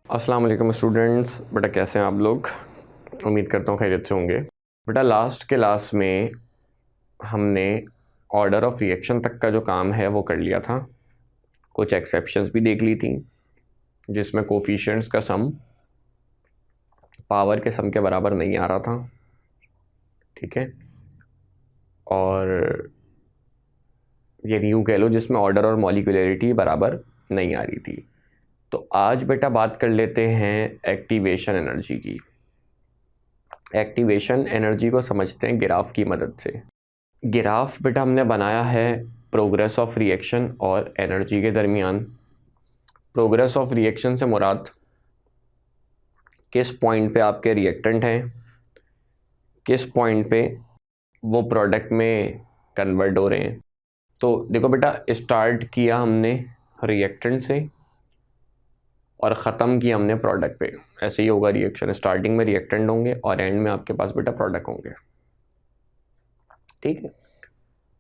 अस्सलाम वालेकुम स्टूडेंट्स। बेटा कैसे हैं आप लोग? उम्मीद करता हूँ खैरियत से होंगे। बेटा लास्ट क्लास में हमने ऑर्डर ऑफ रिएक्शन तक का जो काम है वो कर लिया था। कुछ एक्सेप्शंस भी देख ली थी जिसमें कोफिशिएंट्स का सम पावर के सम के बराबर नहीं आ रहा था, ठीक है। और ये यूँ कह लो जिसमें ऑर्डर और मॉलिक्यूलरिटी बराबर नहीं आ रही थी। तो आज बेटा बात कर लेते हैं एक्टिवेशन एनर्जी की। एक्टिवेशन एनर्जी को समझते हैं ग्राफ की मदद से। ग्राफ बेटा हमने बनाया है प्रोग्रेस ऑफ रिएक्शन और एनर्जी के दरमियान। प्रोग्रेस ऑफ रिएक्शन से मुराद किस पॉइंट पे आपके रिएक्टेंट हैं, किस पॉइंट पे वो प्रोडक्ट में कन्वर्ट हो रहे हैं। तो देखो बेटा, स्टार्ट किया हमने रिएक्टेंट से और ख़त्म किया हमने प्रोडक्ट पे। ऐसे ही होगा रिएक्शन, स्टार्टिंग में रिएक्टेंट होंगे और एंड में आपके पास बेटा प्रोडक्ट होंगे, ठीक है।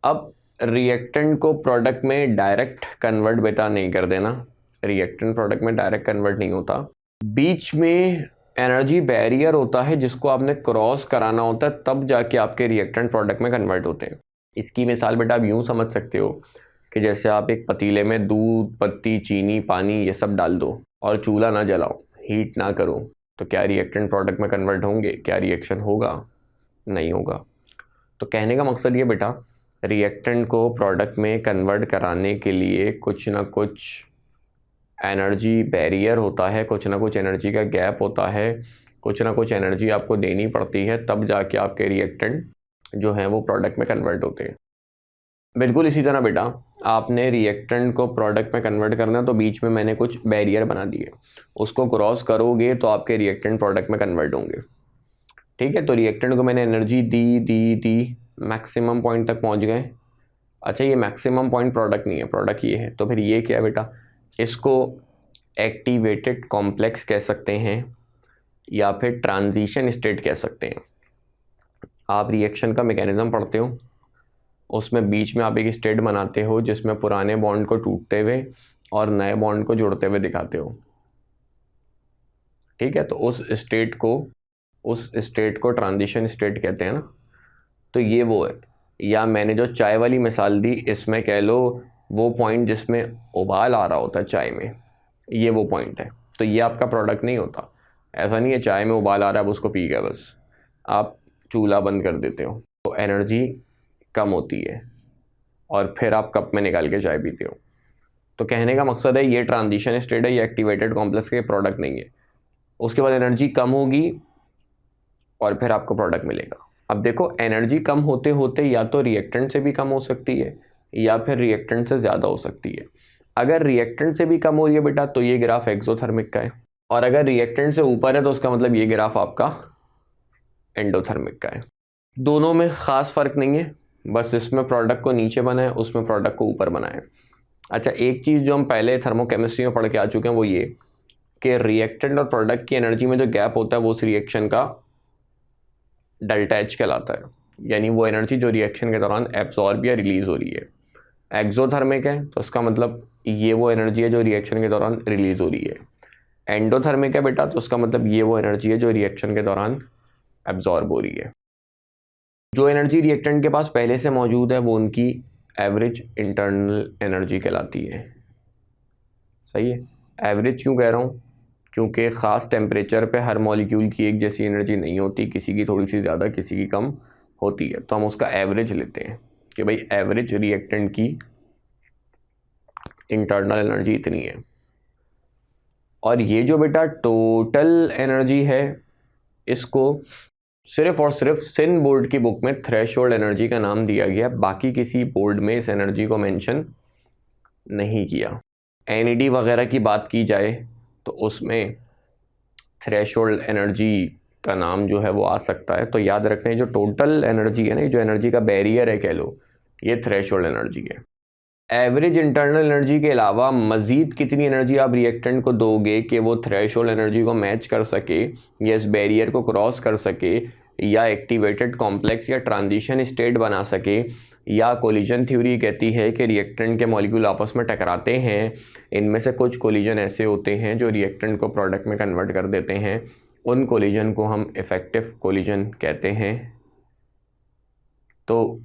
अब रिएक्टेंट को प्रोडक्ट में डायरेक्ट कन्वर्ट बेटा नहीं कर देना। रिएक्टेंट प्रोडक्ट में डायरेक्ट कन्वर्ट नहीं होता, बीच में एनर्जी बैरियर होता है जिसको आपने क्रॉस कराना होता है, तब जाके आपके रिएक्टेंट प्रोडक्ट में कन्वर्ट होते हैं। इसकी मिसाल बेटा आप यूँ समझ सकते हो कि जैसे आप एक पतीले में दूध, पत्ती, चीनी, पानी ये सब डाल दो और चूल्हा ना जलाओ, हीट ना करो, तो क्या रिएक्टेंट प्रोडक्ट में कन्वर्ट होंगे? क्या रिएक्शन होगा? नहीं होगा। तो कहने का मकसद ये बेटा, रिएक्टेंट को प्रोडक्ट में कन्वर्ट कराने के लिए कुछ ना कुछ एनर्जी बैरियर होता है, कुछ ना कुछ एनर्जी का गैप होता है, कुछ ना कुछ एनर्जी आपको देनी पड़ती है, तब जाके आपके रिएक्टेंट जो हैं वो प्रोडक्ट में कन्वर्ट होते हैं। बिल्कुल इसी तरह बेटा आपने रिएक्टेंट को प्रोडक्ट में कन्वर्ट करना है तो बीच में मैंने कुछ बैरियर बना दिए, उसको क्रॉस करोगे तो आपके रिएक्टेंट प्रोडक्ट में कन्वर्ट होंगे, ठीक है। तो रिएक्टेंट को मैंने एनर्जी दी मैक्सिमम पॉइंट तक पहुंच गए। अच्छा, ये मैक्सिमम पॉइंट प्रोडक्ट नहीं है, प्रोडक्ट ये है। तो फिर ये क्या है बेटा? इसको एक्टिवेटेड कॉम्प्लेक्स कह सकते हैं या फिर ट्रांजिशन स्टेट कह सकते हैं। आप रिएक्शन का मैकेनिज्म पढ़ते हो, उसमें बीच में आप एक स्टेट बनाते हो जिसमें पुराने बॉन्ड को टूटते हुए और नए बॉन्ड को जुड़ते हुए दिखाते हो, ठीक है। तो उस स्टेट को ट्रांजिशन स्टेट कहते हैं ना। तो ये वो है, या मैंने जो चाय वाली मिसाल दी इसमें कह लो वो पॉइंट जिसमें उबाल आ रहा होता है चाय में, ये वो पॉइंट है। तो ये आपका प्रोडक्ट नहीं होता। ऐसा नहीं है चाय में उबाल आ रहा है अब उसको पी गया, बस आप चूल्हा बंद कर देते हो तो एनर्जी कम होती है और फिर आप कप में निकाल के चाय पीते हो। तो कहने का मकसद है ये ट्रांजिशन स्टेट है, ये एक्टिवेटेड कॉम्प्लेक्स के प्रोडक्ट नहीं है। उसके बाद एनर्जी कम होगी और फिर आपको प्रोडक्ट मिलेगा। अब देखो, एनर्जी कम होते होते या तो रिएक्टेंट से भी कम हो सकती है या फिर रिएक्टेंट से ज़्यादा हो सकती है। अगर रिएक्टेंट से भी कम हो रही है बेटा तो ये ग्राफ एक्सोथर्मिक का है, और अगर रिएक्टेंट से ऊपर है तो उसका मतलब ये ग्राफ आपका एंडोथर्मिक का है। दोनों में ख़ास फ़र्क नहीं है, बस इसमें प्रोडक्ट को नीचे बनाए, उसमें प्रोडक्ट को ऊपर बनाए। अच्छा, एक चीज़ जो हम पहले थर्मोकेमिस्ट्री में पढ़ के आ चुके हैं वो ये कि रिएक्टेंट और प्रोडक्ट की एनर्जी में जो गैप होता है वो उस रिएक्शन का डेल्टा एच कहलाता है, यानी वो एनर्जी जो रिएक्शन के दौरान एब्जॉर्ब या रिलीज़ हो रही है। एक्सोथर्मिक है तो उसका मतलब ये वो एनर्जी है जो रिएक्शन के दौरान रिलीज़ हो रही है। एंडोथर्मिक है बेटा तो उसका मतलब ये वो एनर्जी है जो रिएक्शन के दौरान एब्जॉर्ब हो रही है। जो एनर्जी रिएक्टेंट के पास पहले से मौजूद है वो उनकी एवरेज इंटरनल एनर्जी कहलाती है। सही है। एवरेज क्यों कह रहा हूँ? क्योंकि ख़ास टेम्परेचर पे हर मॉलिक्यूल की एक जैसी एनर्जी नहीं होती, किसी की थोड़ी सी ज़्यादा, किसी की कम होती है। तो हम उसका एवरेज लेते हैं कि भाई एवरेज रिएक्टेंट की इंटरनल एनर्जी इतनी है। और ये जो बेटा टोटल एनर्जी है इसको सिर्फ और सिर्फ सिन बोर्ड की बुक में थ्रेशोल्ड एनर्जी का नाम दिया गया, बाकी किसी बोर्ड में इस एनर्जी को मेंशन नहीं किया। एनईडी वगैरह की बात की जाए तो उसमें थ्रेशोल्ड एनर्जी का नाम जो है वो आ सकता है। तो याद रखना, जो टोटल एनर्जी है ना, जो एनर्जी का बैरियर है कह लो, ये थ्रेशोल्ड एनर्जी है। एवरेज इंटरनल एनर्जी के अलावा मज़ीद कितनी एनर्जी आप रिएक्टेंट को दोगे कि वो थ्रेशोल्ड एनर्जी को मैच कर सके या इस बैरियर को क्रॉस कर सके, या एक्टिवेटेड कॉम्प्लेक्स या ट्रांजिशन स्टेट बना सके, या कोलिजन थ्योरी कहती है कि रिएक्टेंट के मॉलिक्यूल आपस में टकराते हैं, इनमें से कुछ कोलिजन ऐसे होते हैं जो रिएक्टेंट को प्रोडक्ट में कन्वर्ट कर देते हैं, उन कोलिजन को हम इफ़ेक्टिव कोलिजन कहते हैं। तो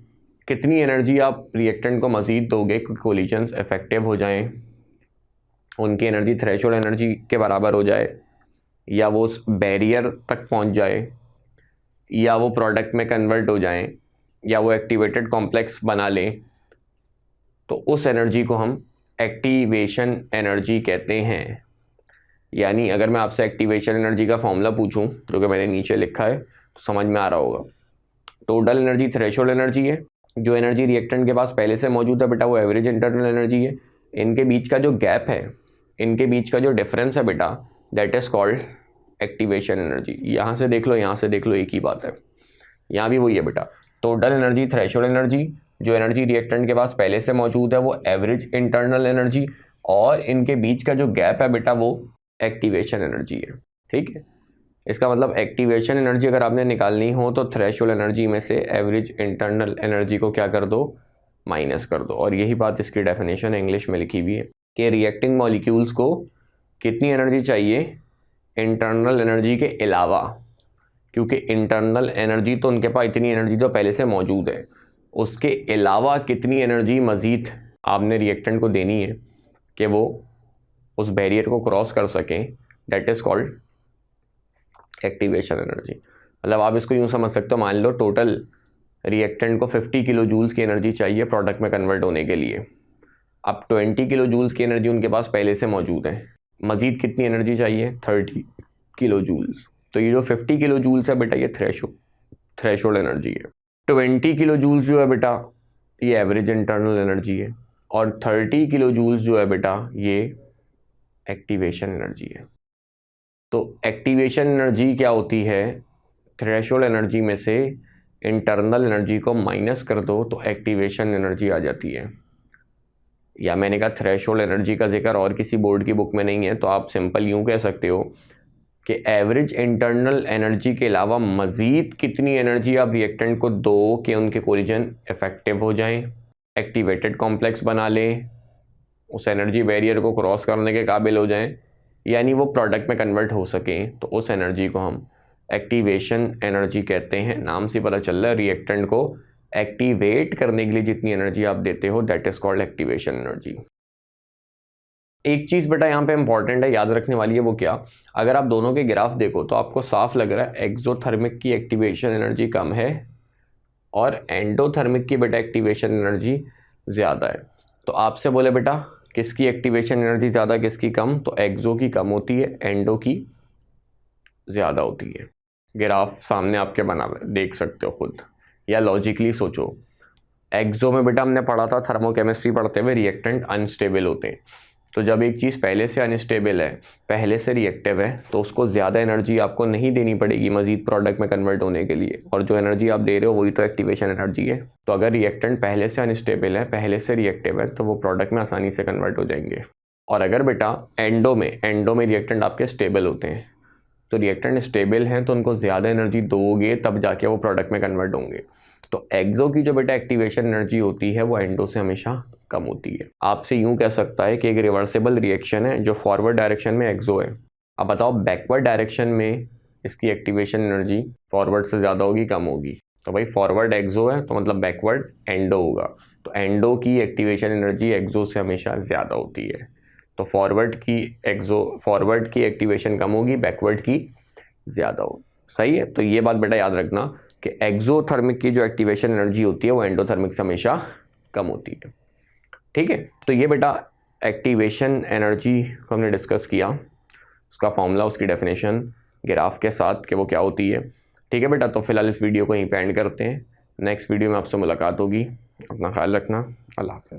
कितनी एनर्जी आप रिएक्टेंट को मज़ीद दोगे कि कोलिजन्स इफ़ेक्टिव हो जाएं, उनकी एनर्जी थ्रेशोल्ड एनर्जी के बराबर हो जाए, या वो उस बैरियर तक पहुंच जाए, या वो प्रोडक्ट में कन्वर्ट हो जाएं, या वो एक्टिवेटेड कॉम्प्लेक्स बना लें, तो उस एनर्जी को हम एक्टिवेशन एनर्जी कहते हैं। यानी अगर मैं आपसे एक्टिवेशन एनर्जी का फॉर्मूला पूछूं, जो कि मैंने नीचे लिखा है, तो समझ में आ रहा होगा। टोटल एनर्जी थ्रेशोल्ड एनर्जी है, जो एनर्जी रिएक्टेंट के पास पहले से मौजूद है बेटा वो एवरेज इंटरनल एनर्जी है, इनके बीच का जो गैप है, इनके बीच का जो डिफरेंस है बेटा, that is called activation energy. यहाँ से देख लो, यहाँ से देख लो, एक ही बात है, यहाँ भी वही है बेटा। टोटल एनर्जी थ्रेशोल्ड एनर्जी, जो एनर्जी रिएक्टेंट के पास पहले से मौजूद है वो एवरेज इंटरनल एनर्जी, और इनके बीच का जो गैप है बेटा वो एक्टिवेशन एनर्जी है। ठीक है, इसका मतलब एक्टिवेशन एनर्जी अगर आपने निकालनी हो तो थ्रेशोल्ड एनर्जी में से एवरेज इंटरनल एनर्जी को क्या कर दो, माइनस कर दो। और यही बात इसकी डेफिनेशन इंग्लिश में लिखी हुई है कि रिएक्टिंग मॉलिक्यूल्स को कितनी एनर्जी चाहिए इंटरनल एनर्जी के अलावा, क्योंकि इंटरनल एनर्जी तो उनके पास इतनी एनर्जी तो पहले से मौजूद है, उसके अलावा कितनी एनर्जी मज़ीद आपने रिएक्टेंट को देनी है कि वो उस बैरियर को क्रॉस कर सकें, that is called activation energy. मतलब आप इसको यूँ समझ सकते हो, मान लो टोटल रिएक्टेंट को 50 किलो जूल्स की एनर्जी चाहिए प्रोडक्ट में कन्वर्ट होने के लिए, अब 20 किलो जूल्स की एनर्जी उनके पास पहले से मौजूद है, मज़ीद कितनी एनर्जी चाहिए, 30 किलो जूल्स। तो ये जो 50 किलो जूल्स है बेटा ये थ्रेशोल्ड एनर्जी है, 20 किलो जूल्स जो है बेटा ये एवरेज इंटरनल एनर्जी है, और 30 किलो जूल्स जो है बेटा ये एक्टिवेशन एनर्जी है। तो एक्टिवेशन एनर्जी क्या होती है, थ्रेशोल्ड एनर्जी में से इंटरनल एनर्जी को माइनस कर दो तो एक्टिवेशन एनर्जी आ जाती है। या मैंने कहा थ्रेशोल्ड एनर्जी का जिक्र और किसी बोर्ड की बुक में नहीं है, तो आप सिंपल यूँ कह सकते हो कि एवरेज इंटरनल एनर्जी के अलावा मज़ीद कितनी एनर्जी आप रिएक्टेंट को दो कि उनके कोलिजन इफ़ेक्टिव हो जाएं, एक्टिवेटेड कॉम्प्लेक्स बना लें, उस एनर्जी बैरियर को क्रॉस करने के काबिल हो जाएं, यानी वो प्रोडक्ट में कन्वर्ट हो सकें, तो उस एनर्जी को हम एक्टिवेशन एनर्जी कहते हैं। नाम से पता चल रहा है रिएक्टेंट को एक्टिवेट करने के लिए जितनी एनर्जी आप देते हो that is called activation energy. एक चीज़ बेटा यहाँ पे इंपॉर्टेंट है, याद रखने वाली है, वो क्या, अगर आप दोनों के ग्राफ देखो तो आपको साफ लग रहा है एक्सोथर्मिक की एक्टिवेशन एनर्जी कम है और एंडोथर्मिक की बेटा एक्टिवेशन एनर्जी ज़्यादा है। तो आपसे बोले बेटा किसकी एक्टिवेशन एनर्जी ज़्यादा किसकी कम, तो एक्सो की कम होती है, एंडो की ज़्यादा होती है। ग्राफ सामने आपके बना हुआ है, देख सकते हो खुद, या लॉजिकली सोचो। एक्सो में बेटा हमने पढ़ा था थर्मोकेमिस्ट्री पढ़ते हुए रिएक्टेंट अनस्टेबल होते हैं, तो जब एक चीज़ पहले से अनस्टेबल है, पहले से रिएक्टिव है, तो उसको ज़्यादा एनर्जी आपको नहीं देनी पड़ेगी मज़ीद प्रोडक्ट में कन्वर्ट होने के लिए, और जो एनर्जी आप दे रहे हो वही तो एक्टिवेशन एनर्जी है। तो अगर रिएक्टेंट पहले से अनस्टेबल है, पहले से रिएक्टिव है, तो वो प्रोडक्ट में आसानी से कन्वर्ट हो जाएंगे। और अगर बेटा एंडो में रिएक्टेंट आपके स्टेबल होते हैं, तो रिएक्टेंट स्टेबल हैं तो उनको ज़्यादा एनर्जी दोगे तब जाके वो प्रोडक्ट में कन्वर्ट होंगे। तो एक्सो की जो बेटा एक्टिवेशन एनर्जी होती है वो एंडो से हमेशा कम होती है। आपसे यूं कह सकता है कि एक रिवर्सिबल रिएक्शन है जो फॉरवर्ड डायरेक्शन में एक्सो है, अब बताओ बैकवर्ड डायरेक्शन में इसकी एक्टिवेशन एनर्जी फॉरवर्ड से ज़्यादा होगी कम होगी। तो भाई फॉरवर्ड एक्सो है तो मतलब बैकवर्ड एंडो होगा, तो एंडो की एक्टिवेशन एनर्जी एक्सो से हमेशा ज़्यादा होती है। तो फॉरवर्ड की एक्टिवेशन कम होगी, बैकवर्ड की ज़्यादा होगी। सही है, तो ये बात बेटा याद रखना कि एक्सोथर्मिक की जो एक्टिवेशन एनर्जी होती है वो एंडोथर्मिक से हमेशा कम होती है। ठीक है, तो ये बेटा एक्टिवेशन एनर्जी को हमने डिस्कस किया, उसका फॉर्मूला, उसकी डेफिनेशन ग्राफ के साथ कि वो क्या होती है। ठीक है बेटा, तो फिलहाल इस वीडियो को यहीं पे एंड करते हैं, नेक्स्ट वीडियो में आपसे मुलाकात होगी, अपना ख्याल रखना, अल्लाह हाफ़िज़।